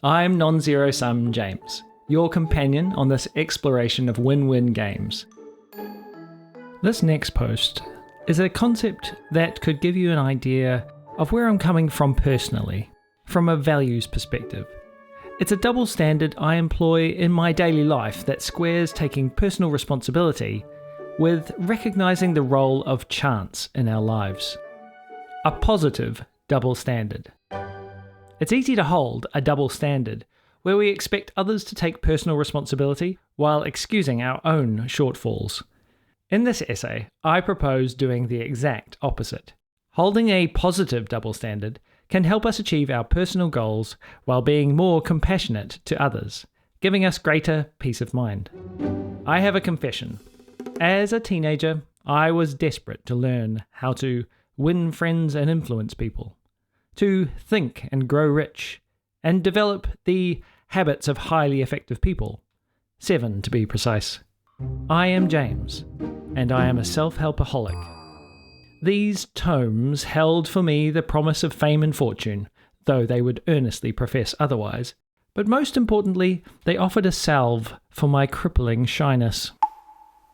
I'm non-zero sum James, your companion on this exploration of win-win games. This next post is a concept that could give you an idea of where I'm coming from personally, from a values perspective. It's a double standard I employ in my daily life that squares taking personal responsibility with recognizing the role of chance in our lives. A positive double standard. It's easy to hold a double standard where we expect others to take personal responsibility while excusing our own shortfalls. In this essay, I propose doing the exact opposite. Holding a positive double standard can help us achieve our personal goals while being more compassionate to others, giving us greater peace of mind. I have a confession. As a teenager, I was desperate to learn how to win friends and influence people, to think and grow rich, and develop the habits of highly effective people. 7 to be precise. I am James, and I am a self-help-oholic. These tomes held for me the promise of fame and fortune, though they would earnestly profess otherwise. But most importantly, they offered a salve for my crippling shyness.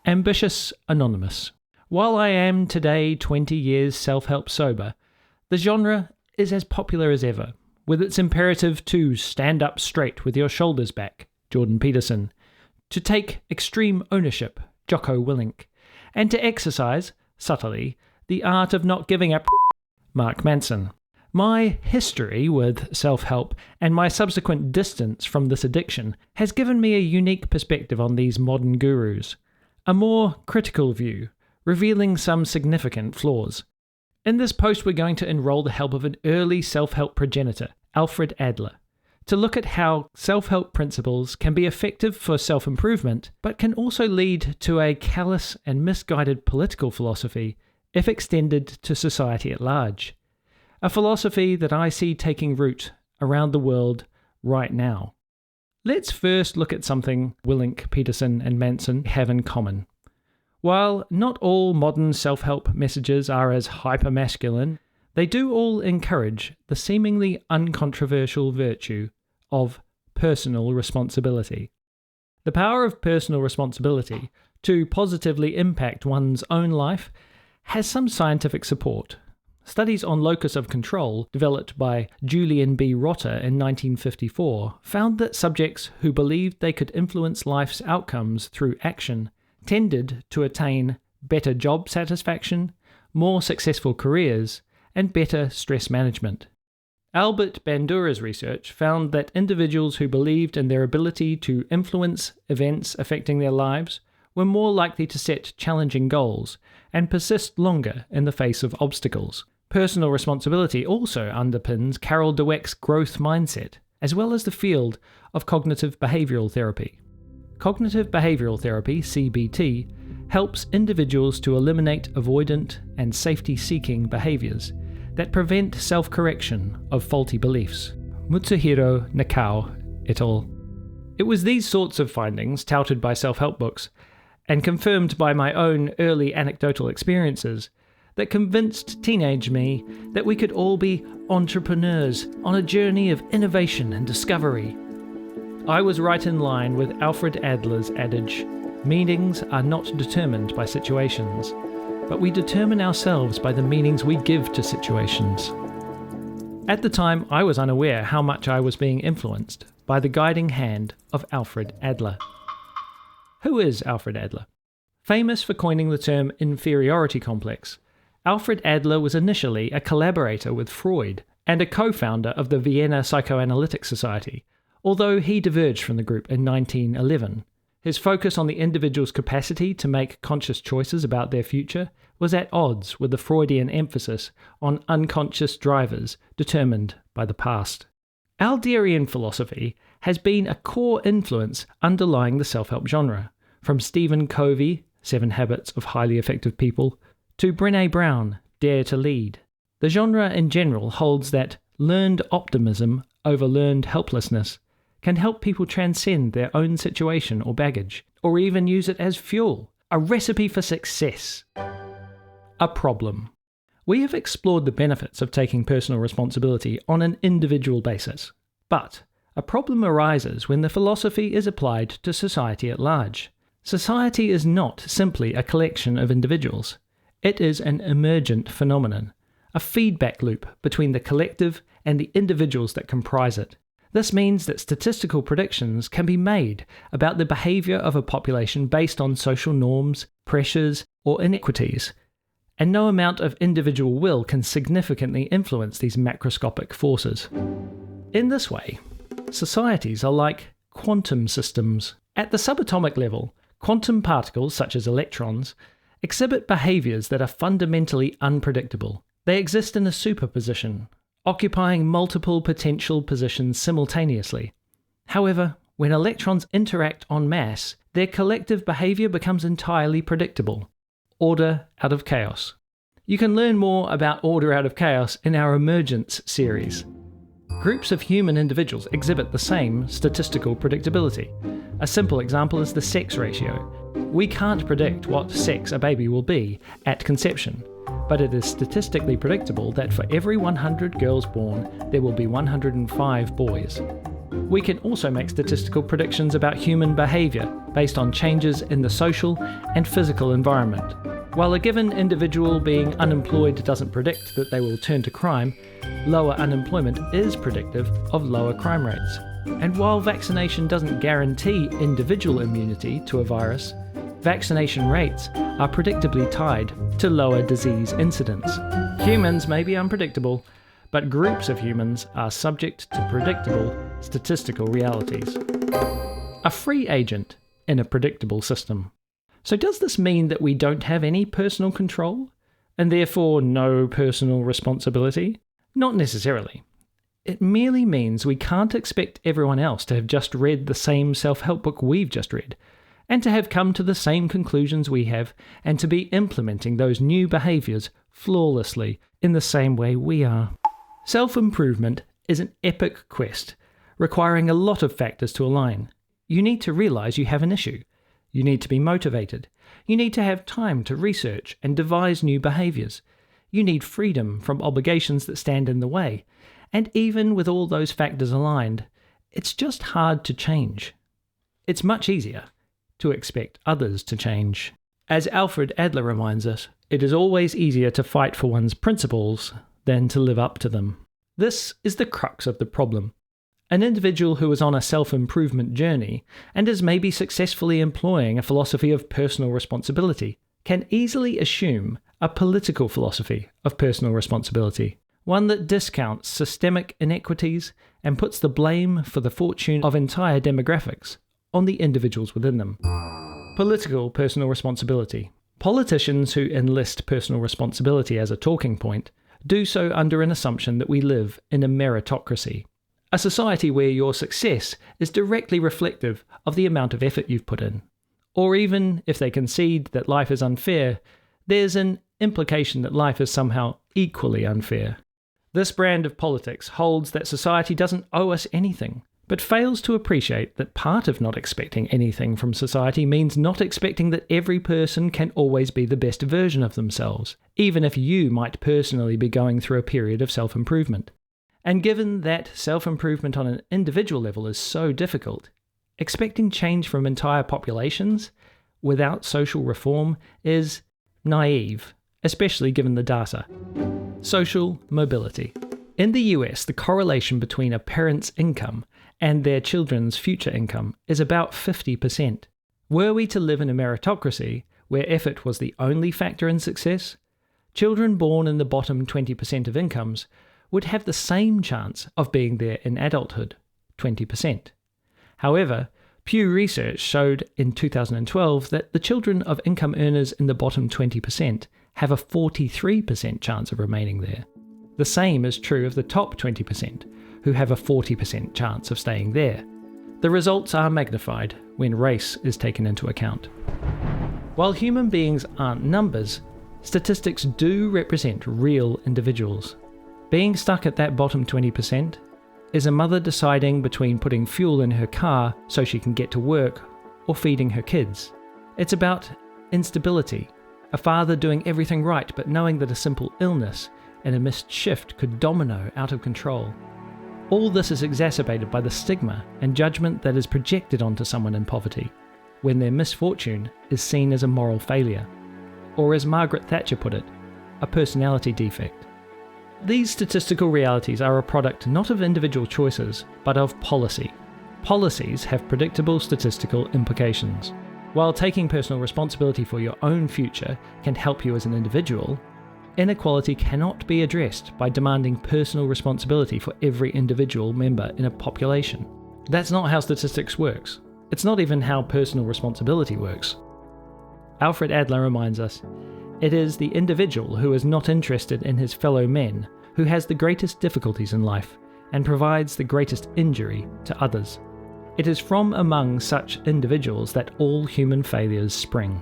Ambitious Anonymous. While I am today 20 years self-help sober, the genre is as popular as ever, with its imperative to stand up straight with your shoulders back, Jordan Peterson, to take extreme ownership, Jocko Willink, and to exercise, subtly, the art of not giving up, Mark Manson. My history with self-help and my subsequent distance from this addiction has given me a unique perspective on these modern gurus, a more critical view, revealing some significant flaws. In this post, we're going to enroll the help of an early self-help progenitor, Alfred Adler, to look at how self-help principles can be effective for self-improvement, but can also lead to a callous and misguided political philosophy if extended to society at large. A philosophy that I see taking root around the world right now. Let's first look at something Willink, Peterson, and Manson have in common. While not all modern self-help messages are as hyper-masculine, they do all encourage the seemingly uncontroversial virtue of personal responsibility. The power of personal responsibility to positively impact one's own life has some scientific support. Studies on locus of control, developed by Julian B. Rotter in 1954, found that subjects who believed they could influence life's outcomes through action tended to attain better job satisfaction, more successful careers, and better stress management. Albert Bandura's research found that individuals who believed in their ability to influence events affecting their lives were more likely to set challenging goals and persist longer in the face of obstacles. Personal responsibility also underpins Carol Dweck's growth mindset, as well as the field of cognitive behavioral therapy. Cognitive behavioral therapy, CBT, helps individuals to eliminate avoidant and safety-seeking behaviors that prevent self-correction of faulty beliefs. Mutsuhiro Nakao et al. It was these sorts of findings, touted by self-help books, and confirmed by my own early anecdotal experiences, that convinced teenage me that we could all be entrepreneurs on a journey of innovation and discovery. I was right in line with Alfred Adler's adage, meanings are not determined by situations, but we determine ourselves by the meanings we give to situations. At the time, I was unaware how much I was being influenced by the guiding hand of Alfred Adler. Who is Alfred Adler? Famous for coining the term inferiority complex, Alfred Adler was initially a collaborator with Freud and a co-founder of the Vienna Psychoanalytic Society, although he diverged from the group in 1911. His focus on the individual's capacity to make conscious choices about their future was at odds with the Freudian emphasis on unconscious drivers determined by the past. Adlerian philosophy has been a core influence underlying the self-help genre, from Stephen Covey, 7 Habits of Highly Effective People, to Brené Brown, Dare to Lead. The genre in general holds that learned optimism over learned helplessness can help people transcend their own situation or baggage, or even use it as fuel, a recipe for success. A problem. We have explored the benefits of taking personal responsibility on an individual basis, but A problem arises when the philosophy is applied to society at large. Society is not simply a collection of individuals. It is an emergent phenomenon, a feedback loop between the collective and the individuals that comprise it. This means that statistical predictions can be made about the behaviour of a population based on social norms, pressures, or inequities, and no amount of individual will can significantly influence these macroscopic forces. In this way, societies are like quantum systems. At the subatomic level, quantum particles, such as electrons, exhibit behaviours that are fundamentally unpredictable. They exist in a superposition, occupying multiple potential positions simultaneously. However, when electrons interact en masse, their collective behaviour becomes entirely predictable. Order out of chaos. You can learn more about order out of chaos in our Emergence series. Groups of human individuals exhibit the same statistical predictability. A simple example is the sex ratio. We can't predict what sex a baby will be at conception, but it is statistically predictable that for every 100 girls born, there will be 105 boys. We can also make statistical predictions about human behaviour based on changes in the social and physical environment. While a given individual being unemployed doesn't predict that they will turn to crime, lower unemployment is predictive of lower crime rates. And while vaccination doesn't guarantee individual immunity to a virus, vaccination rates are predictably tied to lower disease incidence. Humans may be unpredictable, but groups of humans are subject to predictable statistical realities. A free agent in a predictable system. So does this mean that we don't have any personal control, and therefore no personal responsibility? Not necessarily. It merely means we can't expect everyone else to have just read the same self-help book we've just read, and to have come to the same conclusions we have, and to be implementing those new behaviours flawlessly in the same way we are. Self-improvement is an epic quest, requiring a lot of factors to align. You need to realise you have an issue. You need to be motivated. You need to have time to research and devise new behaviours. You need freedom from obligations that stand in the way. And even with all those factors aligned, it's just hard to change. It's much easier to expect others to change. As Alfred Adler reminds us, it is always easier to fight for one's principles than to live up to them. This is the crux of the problem. An individual who is on a self-improvement journey and is maybe successfully employing a philosophy of personal responsibility can easily assume a political philosophy of personal responsibility, one that discounts systemic inequities and puts the blame for the fortune of entire demographics on the individuals within them. Political personal responsibility. Politicians who enlist personal responsibility as a talking point do so under an assumption that we live in a meritocracy, a society where your success is directly reflective of the amount of effort you've put in. Or even if they concede that life is unfair, there's an implication that life is somehow equally unfair. This brand of politics holds that society doesn't owe us anything, but fails to appreciate that part of not expecting anything from society means not expecting that every person can always be the best version of themselves, even if you might personally be going through a period of self-improvement. And given that self-improvement on an individual level is so difficult, expecting change from entire populations without social reform is naive, especially given the data. Social mobility. In the US, the correlation between a parent's income and their children's future income is about 50%. Were we to live in a meritocracy, where effort was the only factor in success, children born in the bottom 20% of incomes would have the same chance of being there in adulthood, 20%. However, Pew Research showed in 2012 that the children of income earners in the bottom 20% have a 43% chance of remaining there. The same is true of the top 20%, who have a 40% chance of staying there. The results are magnified when race is taken into account. While human beings aren't numbers, statistics do represent real individuals. Being stuck at that bottom 20% is a mother deciding between putting fuel in her car so she can get to work or feeding her kids. It's about instability, a father doing everything right but knowing that a simple illness and a missed shift could domino out of control. All this is exacerbated by the stigma and judgment that is projected onto someone in poverty, when their misfortune is seen as a moral failure, or as Margaret Thatcher put it, a personality defect. These statistical realities are a product not of individual choices, but of policy. Policies have predictable statistical implications. While taking personal responsibility for your own future can help you as an individual, inequality cannot be addressed by demanding personal responsibility for every individual member in a population. That's not how statistics works. It's not even how personal responsibility works. Alfred Adler reminds us, it is the individual who is not interested in his fellow men who has the greatest difficulties in life and provides the greatest injury to others. It is from among such individuals that all human failures spring.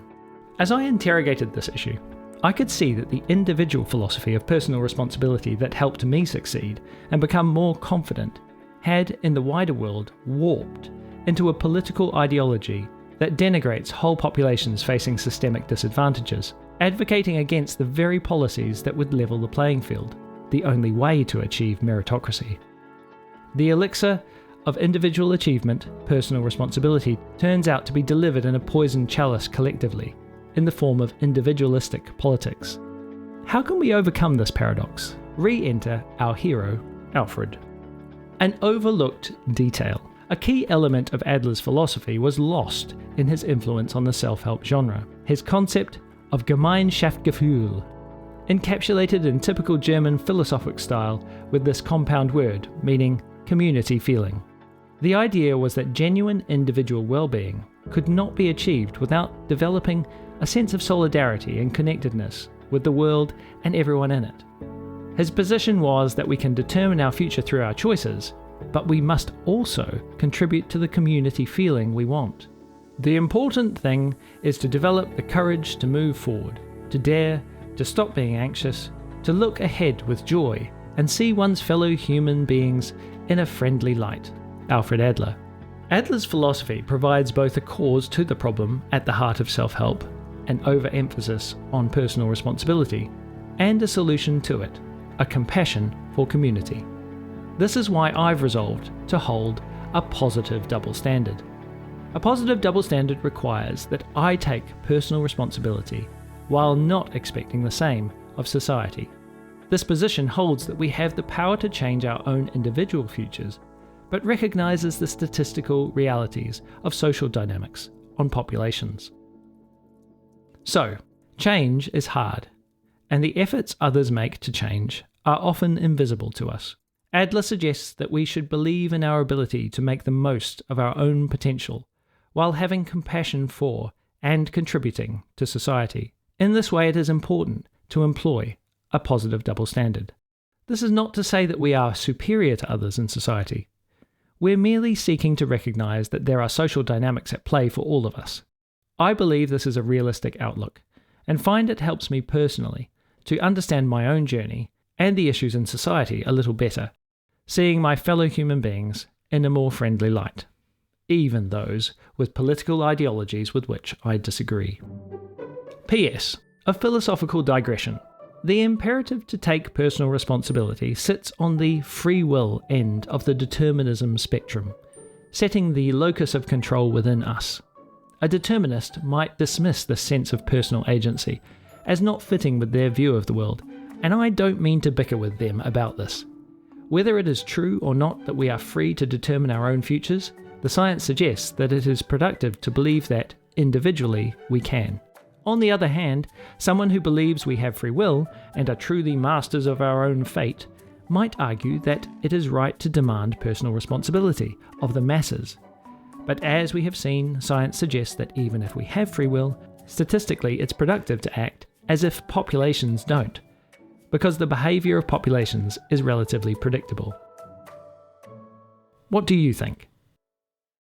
As I interrogated this issue, I could see that the individual philosophy of personal responsibility that helped me succeed and become more confident had, in the wider world, warped into a political ideology that denigrates whole populations facing systemic disadvantages, advocating against the very policies that would level the playing field, the only way to achieve meritocracy. The elixir of individual achievement, personal responsibility, turns out to be delivered in a poisoned chalice collectively, in the form of individualistic politics. How can we overcome this paradox? Re-enter our hero, Alfred. An overlooked detail. A key element of Adler's philosophy was lost in his influence on the self-help genre. His concept of Gemeinschaftsgefühl, encapsulated in typical German philosophic style with this compound word, meaning community feeling. The idea was that genuine individual well-being could not be achieved without developing a sense of solidarity and connectedness with the world and everyone in it. His position was that we can determine our future through our choices, but we must also contribute to the community feeling we want. The important thing is to develop the courage to move forward, to dare, to stop being anxious, to look ahead with joy and see one's fellow human beings in a friendly light. Alfred Adler. Adler's philosophy provides both a cause to the problem at the heart of self-help, an overemphasis on personal responsibility, and a solution to it, a compassion for community. This is why I've resolved to hold a positive double standard. A positive double standard requires that I take personal responsibility while not expecting the same of society. This position holds that we have the power to change our own individual futures, but recognizes the statistical realities of social dynamics on populations. So, change is hard, and the efforts others make to change are often invisible to us. Adler suggests that we should believe in our ability to make the most of our own potential, while having compassion for and contributing to society. In this way, it is important to employ a positive double standard. This is not to say that we are superior to others in society. We're merely seeking to recognize that there are social dynamics at play for all of us. I believe this is a realistic outlook, and find it helps me personally to understand my own journey and the issues in society a little better, seeing my fellow human beings in a more friendly light, even those with political ideologies with which I disagree. P.S. A philosophical digression. The imperative to take personal responsibility sits on the free will end of the determinism spectrum, setting the locus of control within us. A determinist might dismiss this sense of personal agency as not fitting with their view of the world, and I don't mean to bicker with them about this. Whether it is true or not that we are free to determine our own futures, the science suggests that it is productive to believe that, individually, we can. On the other hand, someone who believes we have free will and are truly masters of our own fate might argue that it is right to demand personal responsibility of the masses. But as we have seen, science suggests that even if we have free will, statistically it's productive to act as if populations don't, because the behaviour of populations is relatively predictable. What do you think?